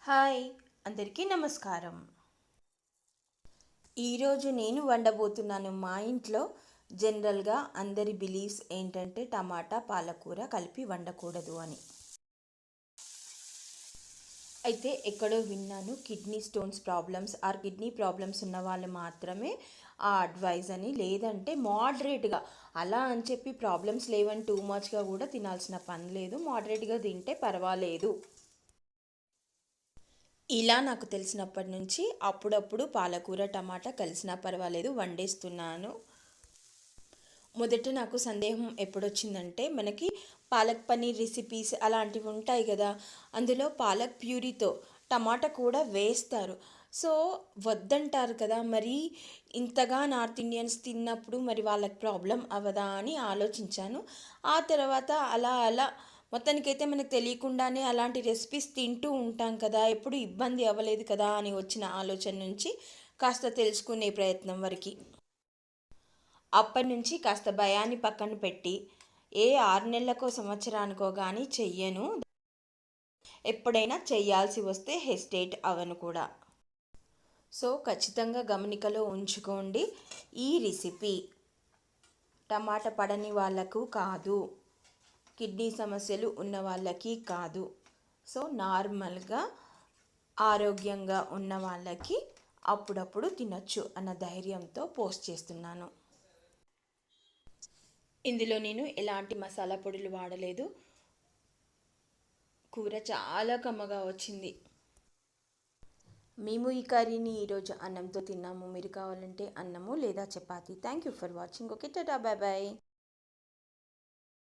Hi, అందరికీ నమస్కారం. ఈరోజు నేను వండబోతున్నాను. మా ఇంట్లో జనరల్గా అందరి బిలీఫ్స్ ఏంటంటే టమాటా పాలకూర కలిపి వండకూడదు అని. అయితే ఎక్కడో విన్నాను, kidney stones problems kidney problems ఉన్న వాళ్ళు మాత్రమే ఆ అడ్వైజ్ అని, లేదంటే మోడరేట్గా అలా అని చెప్పి ప్రాబ్లమ్స్ లేవని టూ మచ్గా కూడా తినాల్సిన పని లేదు, మోడరేట్గా తింటే పర్వాలేదు. ఇలా నాకు తెలిసినప్పటి నుంచి అప్పుడప్పుడు పాలకూర టమాటా కలిసినా పర్వాలేదు వండేస్తున్నాను. మొదట నాకు సందేహం ఎప్పుడొచ్చిందంటే, మనకి పాలక్ పన్నీర్ రెసిపీస్ అలాంటివి ఉంటాయి కదా, అందులో పాలక్ ప్యూరీతో టమాటా కూడా వేస్తారు. సో వద్దంటారు కదా, మరి ఇంతగా నార్త్ ఇండియన్స్ తిన్నప్పుడు మరి వాళ్ళకి ప్రాబ్లం అవ్వదా అని ఆలోచించాను. ఆ తర్వాత అలా అలా మొత్తానికైతే మనకు తెలియకుండానే అలాంటి రెసిపీస్ తింటూ ఉంటాం కదా, ఎప్పుడు ఇబ్బంది అవ్వలేదు కదా అని వచ్చిన ఆలోచన నుంచి కాస్త తెలుసుకునే ప్రయత్నం వరకు. అప్పటి నుంచి కాస్త భయాన్ని పక్కన పెట్టి ఏ 6 నెలలకో సంవత్సరానికో కానీ చెయ్యను. ఎప్పుడైనా చెయ్యాల్సి వస్తే హెసిటేట్ అవ్వను కూడా. సో ఖచ్చితంగా గమనికలో ఉంచుకోండి, ఈ రెసిపీ టమాటా పడని వాళ్ళకు కాదు, కిడ్నీ సమస్యలు ఉన్న వాళ్ళకి కాదు. సో నార్మల్గా ఆరోగ్యంగా ఉన్న వాళ్ళకి అప్పుడప్పుడు తినొచ్చు అన్న ధైర్యంతో పోస్ట్ చేస్తున్నాను. ఇందులో నేను ఎలాంటి మసాలా పొడులు వాడలేదు. కూర చాలా కమ్మగా వచ్చింది. మేము ఈ కర్రీని ఈరోజు అన్నంతో తిన్నాము. మీరు కావాలంటే అన్నము లేదా చపాతీ. Thank you for watching. Okay, tata, bye bye.